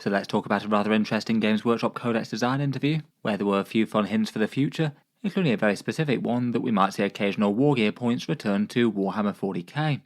So let's talk about a rather interesting Games Workshop Codex design interview, where there were a few fun hints for the future, including a very specific one that we might see occasional Wargear points return to Warhammer 40k.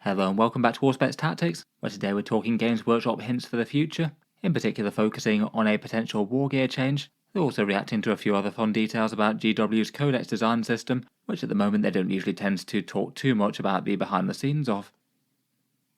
Hello and welcome back to Auspex Tactics, where today we're talking Games Workshop hints for the future, in particular focusing on a potential Wargear change. They're also reacting to a few other fun details about GW's Codex design system, which at the moment they don't usually tend to talk too much about the behind the scenes of.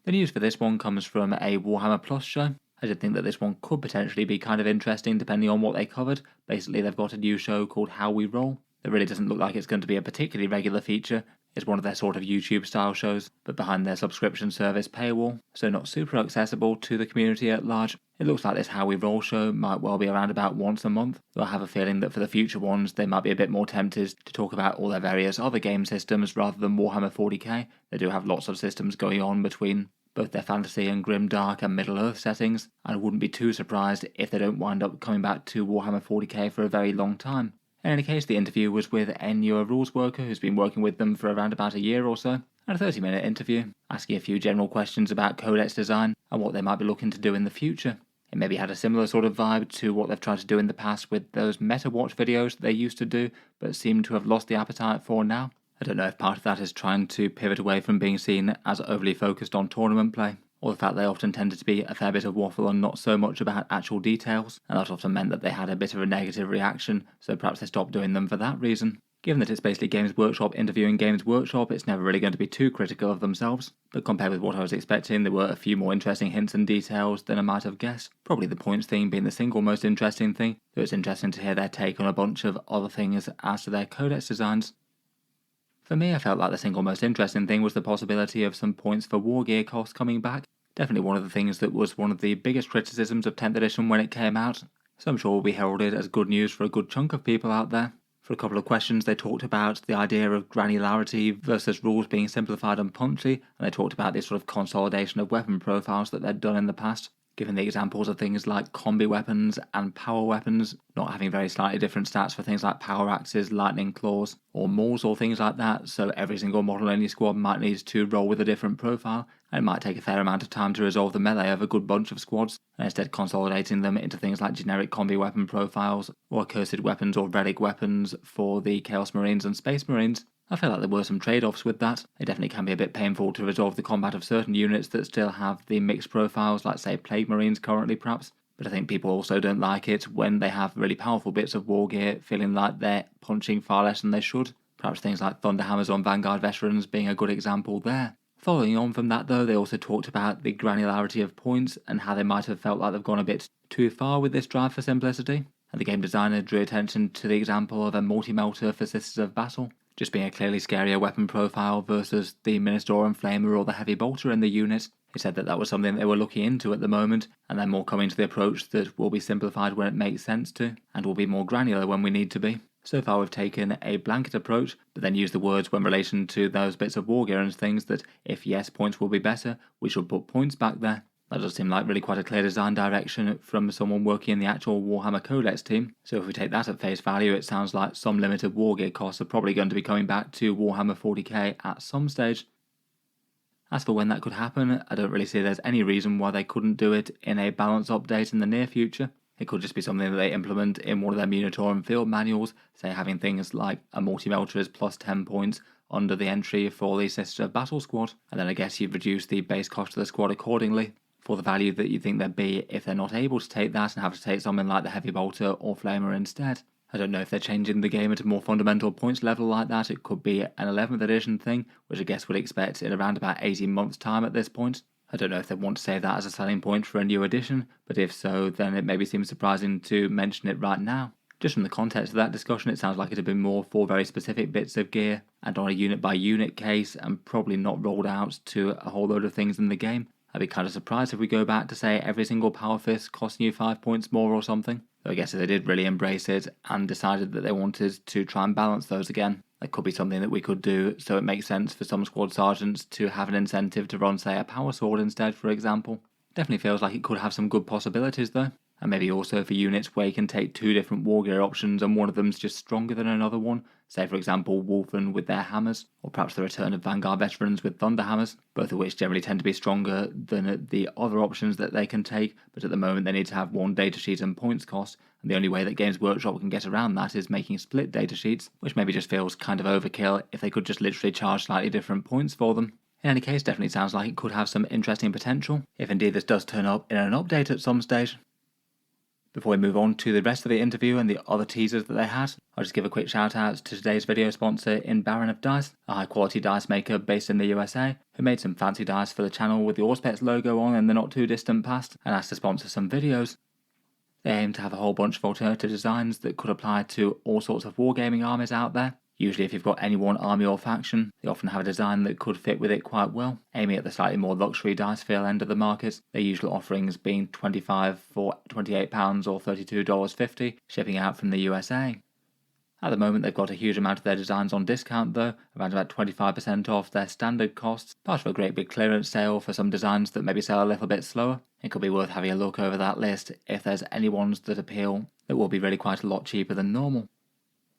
The news for this one comes from a Warhammer Plus show. I did think that this one could potentially be kind of interesting depending on what they covered. Basically they've got a new show called How We Roll. It really doesn't look like it's going to be a particularly regular feature. It's one of their sort of YouTube style shows, but behind their subscription service paywall, so not super accessible to the community at large. It looks like this How We Roll show might well be around about once a month, though I have a feeling that for the future ones they might be a bit more tempted to talk about all their various other game systems rather than Warhammer 40k. They do have lots of systems going on between both their fantasy and grim dark and Middle Earth settings, and I wouldn't be too surprised if they don't wind up coming back to Warhammer 40k for a very long time. In any case, the interview was with a newer rules worker who's been working with them for around about a year or so, and a 30-minute interview, asking a few general questions about Codex design and what they might be looking to do in the future. It maybe had a similar sort of vibe to what they've tried to do in the past with those Meta Watch videos that they used to do, but seem to have lost the appetite for now. I don't know if part of that is trying to pivot away from being seen as overly focused on tournament play, or the fact they often tended to be a fair bit of waffle and not so much about actual details, and that often meant that they had a bit of a negative reaction, so perhaps they stopped doing them for that reason. Given that it's basically Games Workshop interviewing Games Workshop, it's never really going to be too critical of themselves, but compared with what I was expecting, there were a few more interesting hints and details than I might have guessed. Probably the points thing being the single most interesting thing, though it's interesting to hear their take on a bunch of other things as to their Codex designs. For me, I felt like the single most interesting thing was the possibility of some points for Wargear costs coming back. Definitely one of the things that was one of the biggest criticisms of 10th edition when it came out, so I'm sure will be heralded as good news for a good chunk of people out there. For a couple of questions they talked about the idea of granularity versus rules being simplified and punchy, and they talked about this sort of consolidation of weapon profiles that they'd done in the past, given the examples of things like combi weapons and power weapons not having very slightly different stats for things like power axes, lightning claws, or mauls or things like that, so every single model in your squad might need to roll with a different profile, and it might take a fair amount of time to resolve the melee of a good bunch of squads, and instead consolidating them into things like generic combi weapon profiles, or accursed weapons or relic weapons for the Chaos Marines and Space Marines. I feel like there were some trade-offs with that. It definitely can be a bit painful to resolve the combat of certain units that still have the mixed profiles, like say Plague Marines currently perhaps, but I think people also don't like it when they have really powerful bits of Wargear feeling like they're punching far less than they should. Perhaps things like Thunderhammers on Vanguard Veterans being a good example there. Following on from that though, they also talked about the granularity of points and how they might have felt like they've gone a bit too far with this drive for simplicity, and the game designer drew attention to the example of a multi-melter for Sisters of Battle, just being a clearly scarier weapon profile versus the Ministorum Flamer or the Heavy Bolter in the unit. He said that that was something they were looking into at the moment, and they're more coming to the approach that will be simplified when it makes sense to, and will be more granular when we need to be. So far we've taken a blanket approach, but then used the words when relation to those bits of Wargear and things that if yes, points will be better, we should put points back there. That does seem like really quite a clear design direction from someone working in the actual Warhammer Codex team, so if we take that at face value, it sounds like some limited Wargear costs are probably going to be coming back to Warhammer 40k at some stage. As for when that could happen, I don't really see there's any reason why they couldn't do it in a balance update in the near future. It could just be something that they implement in one of their Munitorum field manuals, say having things like a multi-melter is plus 10 points under the entry for the Sister of Battle squad, and then I guess you'd reduce the base cost of the squad accordingly for the value that you think there'd be if they're not able to take that and have to take something like the Heavy Bolter or Flamer instead. I don't know if they're changing the game at a more fundamental points level like that. It could be an 11th edition thing, which I guess we'd expect in around about 18 months' time at this point. I don't know if they want to save that as a selling point for a new edition, but if so, then it maybe seems surprising to mention it right now. Just from the context of that discussion, it sounds like it'd been more for very specific bits of gear, and on a unit-by-unit case, and probably not rolled out to a whole load of things in the game. I'd be kind of surprised if we go back to say every single Power Fist costing you 5 points more or something. Though I guess if they did really embrace it and decided that they wanted to try and balance those again, that could be something that we could do, so it makes sense for some squad sergeants to have an incentive to run, say, a power sword instead, for example. Definitely feels like it could have some good possibilities though, and maybe also for units where you can take two different Wargear options and one of them's just stronger than another one, say for example Wolfen with their hammers, or perhaps the return of Vanguard veterans with thunder hammers, both of which generally tend to be stronger than the other options that they can take, but at the moment they need to have one datasheet and points cost, and the only way that Games Workshop can get around that is making split datasheets, which maybe just feels kind of overkill if they could just literally charge slightly different points for them. In any case, definitely sounds like it could have some interesting potential, if indeed this does turn up in an update at some stage. Before we move on to the rest of the interview and the other teasers that they had, I'll just give a quick shout out to today's video sponsor in Baron of Dice, a high quality dice maker based in the USA, who made some fancy dice for the channel with the Auspex logo on in the not too distant past and asked to sponsor some videos. They aim to have a whole bunch of alternative designs that could apply to all sorts of wargaming armies out there. Usually if you've got any one army or faction, they often have a design that could fit with it quite well, aiming at the slightly more luxury dice feel end of the market, their usual offerings being $25 for £28 or $32.50, shipping out from the USA. At the moment they've got a huge amount of their designs on discount though, around about 25% off their standard costs, part of a great big clearance sale for some designs that maybe sell a little bit slower. It could be worth having a look over that list if there's any ones that appeal that will be really quite a lot cheaper than normal.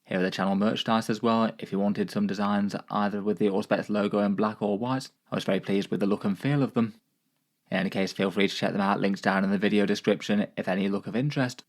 Here are the channel merchandise as well, if you wanted some designs either with the Auspex logo in black or white. I was very pleased with the look and feel of them. In any case, feel free to check them out, links down in the video description if any look of interest.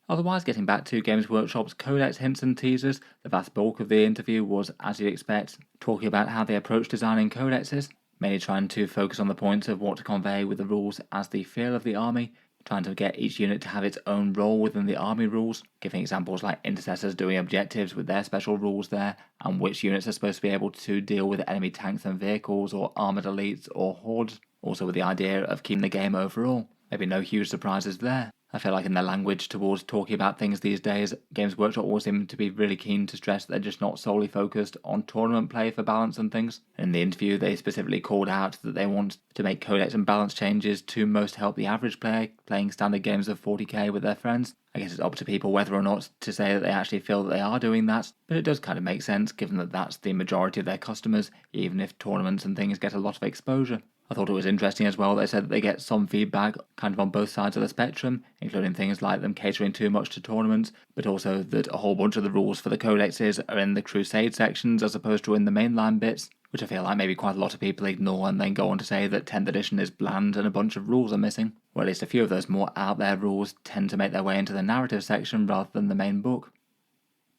Otherwise, getting back to Games Workshop's Codex hints and teasers, the vast bulk of the interview was, as you'd expect, talking about how they approach designing codexes, mainly trying to focus on the points of what to convey with the rules as the feel of the army, trying to get each unit to have its own role within the army rules, giving examples like intercessors doing objectives with their special rules there, and which units are supposed to be able to deal with enemy tanks and vehicles or armoured elites or hordes, also with the idea of keeping the game overall. Maybe no huge surprises there. I feel like in their language towards talking about things these days, Games Workshop always seem to be really keen to stress that they're just not solely focused on tournament play for balance and things. In the interview they specifically called out that they want to make codex and balance changes to most help the average player playing standard games of 40k with their friends. I guess it's up to people whether or not to say that they actually feel that they are doing that, but it does kind of make sense given that that's the majority of their customers, even if tournaments and things get a lot of exposure. I thought it was interesting as well, they said that they get some feedback kind of on both sides of the spectrum, including things like them catering too much to tournaments, but also that a whole bunch of the rules for the codexes are in the Crusade sections as opposed to in the mainline bits, which I feel like maybe quite a lot of people ignore and then go on to say that 10th edition is bland and a bunch of rules are missing, or at least a few of those more out there rules tend to make their way into the narrative section rather than the main book.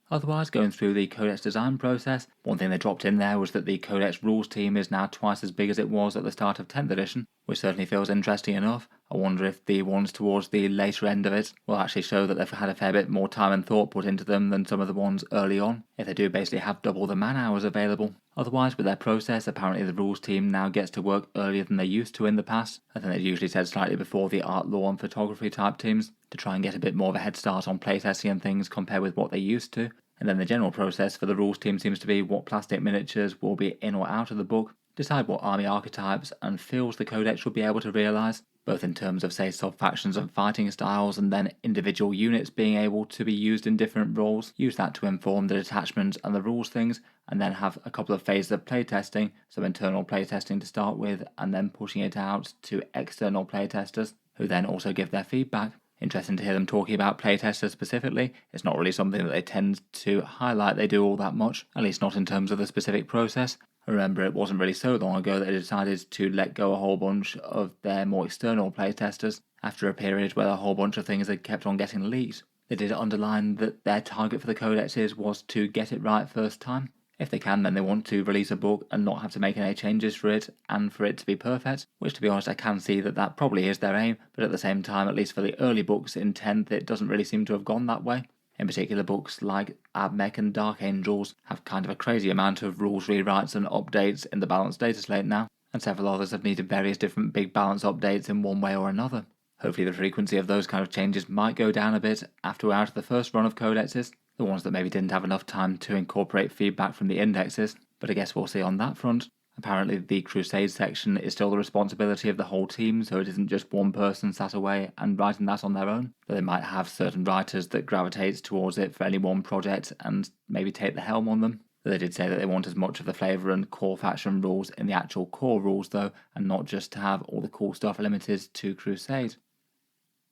Otherwise, going through the Codex design process, one thing they dropped in there was that the Codex rules team is now twice as big as it was at the start of 10th edition, which certainly feels interesting enough. I wonder if the ones towards the later end of it will actually show that they've had a fair bit more time and thought put into them than some of the ones early on, if they do basically have double the man hours available. Otherwise, with their process, apparently the rules team now gets to work earlier than they used to in the past. I think they usually said slightly before the art, law and photography type teams, to try and get a bit more of a head start on playtesting and things compared with what they used to. And then the general process for the rules team seems to be what plastic miniatures will be in or out of the book, decide what army archetypes and feels the codex will be able to realise, both in terms of say sub-factions and fighting styles, and then individual units being able to be used in different roles, use that to inform the detachments and the rules things, and then have a couple of phases of playtesting, some internal playtesting to start with, and then pushing it out to external playtesters, who then also give their feedback. Interesting to hear them talking about playtesters specifically. It's not really something that they tend to highlight they do all that much, at least not in terms of the specific process. I remember it wasn't really so long ago that they decided to let go a whole bunch of their more external playtesters after a period where a whole bunch of things had kept on getting leaked. They did underline that their target for the codexes was to get it right first time. If they can, then they want to release a book and not have to make any changes for it, and for it to be perfect, which to be honest I can see that that probably is their aim, but at the same time, at least for the early books in 10th, it doesn't really seem to have gone that way. In particular, books like Abmech and Dark Angels have kind of a crazy amount of rules rewrites and updates in the balanced data slate now, and several others have needed various different big balance updates in one way or another. Hopefully the frequency of those kind of changes might go down a bit after we're out of the first run of codexes, the ones that maybe didn't have enough time to incorporate feedback from the indexes, but I guess we'll see on that front. Apparently the Crusade section is still the responsibility of the whole team, so it isn't just one person sat away and writing that on their own, but they might have certain writers that gravitate towards it for any one project and maybe take the helm on them. They did say that they want as much of the flavour and core faction rules in the actual core rules though, and not just to have all the cool stuff limited to Crusade.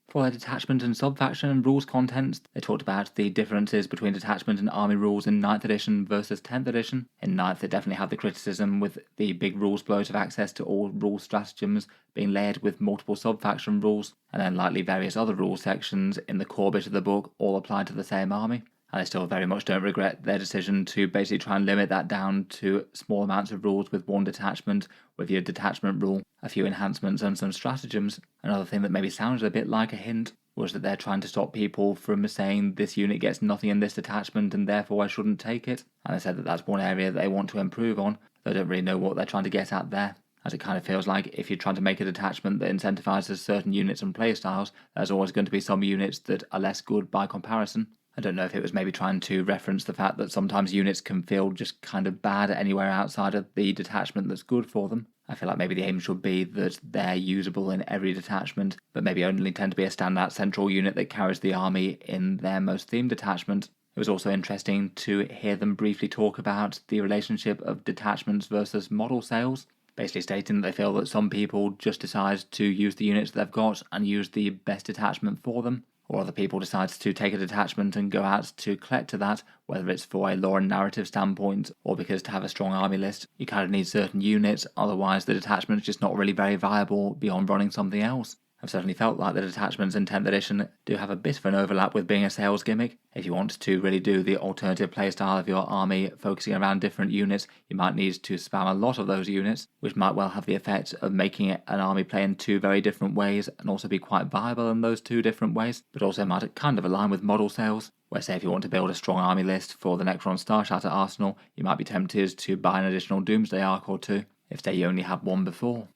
For their detachment and sub-faction and rules contents, they talked about the differences between detachment and army rules in 9th edition versus 10th edition. In 9th, they definitely had the criticism with the big rules bloat of access to all rule stratagems being layered with multiple sub-faction rules, and then likely various other rule sections in the core bit of the book all applied to the same army. And I still very much don't regret their decision to basically try and limit that down to small amounts of rules with one detachment, with your detachment rule, a few enhancements and some stratagems. Another thing that maybe sounded a bit like a hint was that they're trying to stop people from saying this unit gets nothing in this detachment and therefore I shouldn't take it. And they said that that's one area that they want to improve on. They don't really know what they're trying to get at there, as it kind of feels like if you're trying to make a detachment that incentivizes certain units and playstyles, there's always going to be some units that are less good by comparison. I don't know if it was maybe trying to reference the fact that sometimes units can feel just kind of bad anywhere outside of the detachment that's good for them. I feel like maybe the aim should be that they're usable in every detachment, but maybe only tend to be a standout central unit that carries the army in their most themed detachment. It was also interesting to hear them briefly talk about the relationship of detachments versus model sales, basically stating that they feel that some people just decide to use the units they've got and use the best detachment for them, or other people decide to take a detachment and go out to collect to that, whether it's for a lore and narrative standpoint or because to have a strong army list you kind of need certain units, otherwise the detachment's just not really very viable beyond running something else. I've certainly felt like the detachments in 10th edition do have a bit of an overlap with being a sales gimmick. If you want to really do the alternative playstyle of your army focusing around different units, you might need to spam a lot of those units, which might well have the effect of making an army play in two very different ways and also be quite viable in those two different ways, but also might kind of align with model sales, where say if you want to build a strong army list for the Necron Starshatter arsenal, you might be tempted to buy an additional Doomsday Arc or two, if say you only have one before.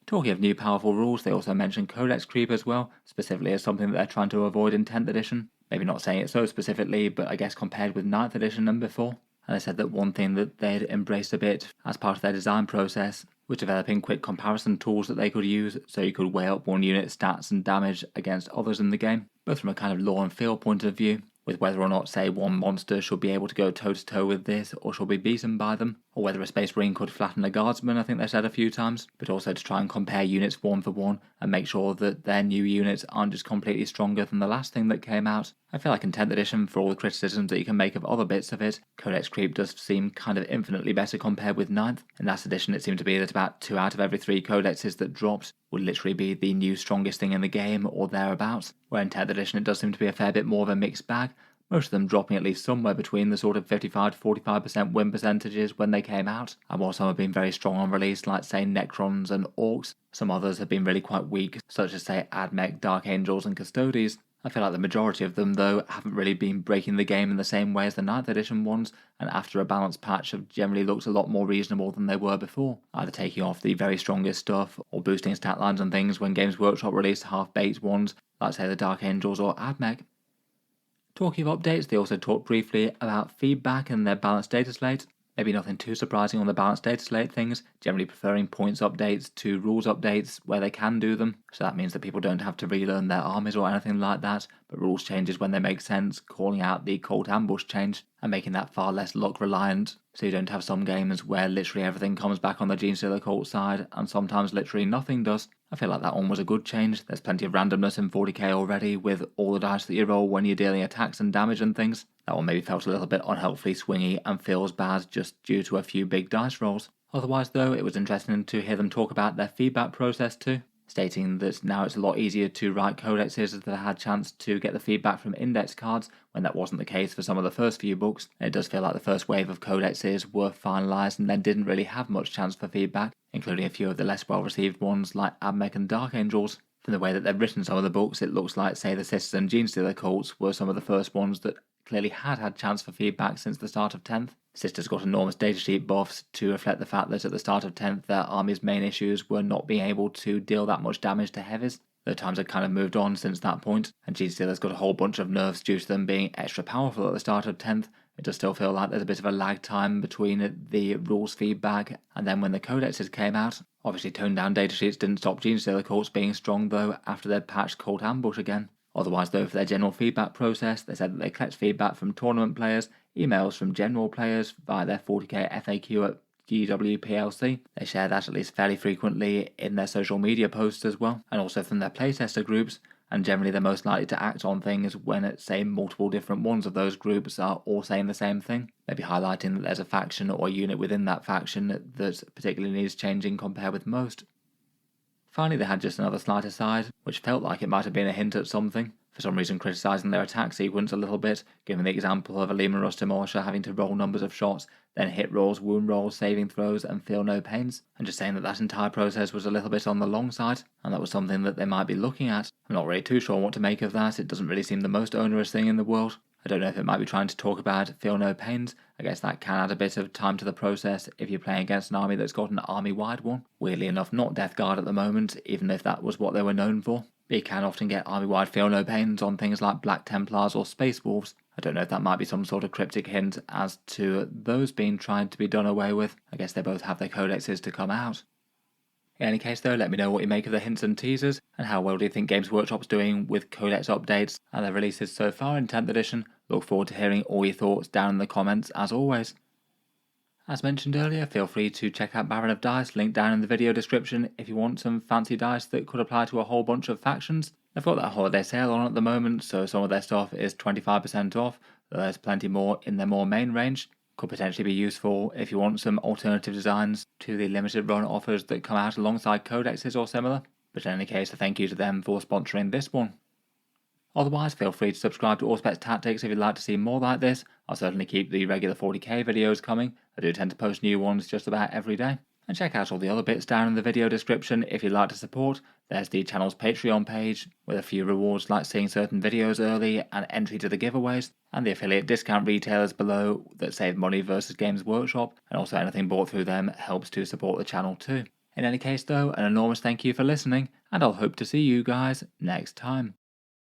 Talking of new powerful rules, they also mentioned Codex Creep as well, specifically as something that they're trying to avoid in 10th edition. Maybe not saying it so specifically, but I guess compared with 9th edition and before. And they said that one thing that they'd embraced a bit as part of their design process was developing quick comparison tools that they could use so you could weigh up one unit's stats and damage against others in the game, both from a kind of lore and feel point of view, with whether or not, say, one monster should be able to go toe-to-toe with this or should be beaten by them, or whether a Space Marine could flatten a Guardsman, I think they said a few times, but also to try and compare units one for one and make sure that their new units aren't just completely stronger than the last thing that came out. I feel like in 10th edition, for all the criticisms that you can make of other bits of it, Codex Creep does seem kind of infinitely better compared with 9th. In last edition it seemed to be that about 2 out of every 3 codexes that dropped would literally be the new strongest thing in the game or thereabouts, where in 10th edition it does seem to be a fair bit more of a mixed bag, most of them dropping at least somewhere between the sort of 55 to 45% win percentages when they came out, and while some have been very strong on release, like say Necrons and Orcs, some others have been really quite weak, such as say Admech, Dark Angels and Custodes. I feel like the majority of them, though, haven't really been breaking the game in the same way as the 9th edition ones, and after a balanced patch have generally looked a lot more reasonable than they were before, either taking off the very strongest stuff or boosting stat lines and things when Games Workshop released half-baked ones, like say the Dark Angels or Admech. Talking of updates, they also talked briefly about feedback and their balanced data slate. Maybe nothing too surprising on the balanced data slate things, generally preferring points updates to rules updates where they can do them, so that means that people don't have to relearn their armies or anything like that, but rules changes when they make sense, calling out the Cult Ambush change and making that far less luck reliant, so you don't have some games where literally everything comes back on the Genestealer Cult side and sometimes literally nothing does. I feel like that one was a good change. There's plenty of randomness in 40k already with all the dice that you roll when you're dealing attacks and damage and things. That one maybe felt a little bit unhelpfully swingy and feels bad just due to a few big dice rolls. Otherwise though, it was interesting to hear them talk about their feedback process too, stating that now it's a lot easier to write codexes as they had a chance to get the feedback from index cards when that wasn't the case for some of the first few books. And it does feel like the first wave of codexes were finalised and then didn't really have much chance for feedback, including a few of the less well received ones like Admech and Dark Angels. From the way that they've written some of the books, it looks like say the Sisters and Genestealer cults were some of the first ones that clearly had chance for feedback since the start of 10th. Sisters got enormous datasheet buffs to reflect the fact that at the start of 10th their army's main issues were not being able to deal that much damage to heavies. The times had kind of moved on since that point, and Genestealer's got a whole bunch of nerfs due to them being extra powerful at the start of 10th. It does still feel like there's a bit of a lag time between the rules feedback and then when the codexes came out. Obviously toned down datasheets didn't stop Genestealer cults being strong though after they'd patched Cult Ambush again. Otherwise though, for their general feedback process, they said that they collect feedback from tournament players, emails from general players via their 40k FAQ at GWPLC. They share that at least fairly frequently in their social media posts as well, and also from their playtester groups, and generally they're most likely to act on things when, say, multiple different ones of those groups are all saying the same thing, maybe highlighting that there's a faction or a unit within that faction that particularly needs changing compared with most. Finally, they had just another slight aside, which felt like it might have been a hint at something, for some reason criticising their attack sequence a little bit, giving the example of a Lehman Russ Demolisher having to roll numbers of shots, then hit rolls, wound rolls, saving throws, and feel no pains, and just saying that that entire process was a little bit on the long side, and that was something that they might be looking at. I'm not really too sure what to make of that. It doesn't really seem the most onerous thing in the world. I don't know if it might be trying to talk about feel no pains. I guess that can add a bit of time to the process if you're playing against an army that's got an army-wide one. Weirdly enough, not Death Guard at the moment, even if that was what they were known for. But you can often get army-wide feel no pains on things like Black Templars or Space Wolves. I don't know if that might be some sort of cryptic hint as to those being tried to be done away with. I guess they both have their codexes to come out. In any case though, let me know what you make of the hints and teasers, and how well do you think Games Workshop's doing with codex updates and their releases so far in 10th edition. Look forward to hearing all your thoughts down in the comments as always. As mentioned earlier, feel free to check out Baron of Dice, linked down in the video description if you want some fancy dice that could apply to a whole bunch of factions. They've got that holiday sale on at the moment, so some of their stuff is 25% off, though there's plenty more in their more main range. Could potentially be useful if you want some alternative designs to the limited run offers that come out alongside codexes or similar. But in any case, a thank you to them for sponsoring this one. Otherwise, feel free to subscribe to Auspex Tactics if you'd like to see more like this. I'll certainly keep the regular 40k videos coming. I do tend to post new ones just about every day. And check out all the other bits down in the video description if you'd like to support. There's the channel's Patreon page, with a few rewards like seeing certain videos early and entry to the giveaways, and the affiliate discount retailers below that save money versus Games Workshop, and also anything bought through them helps to support the channel too. In any case though, an enormous thank you for listening, and I'll hope to see you guys next time.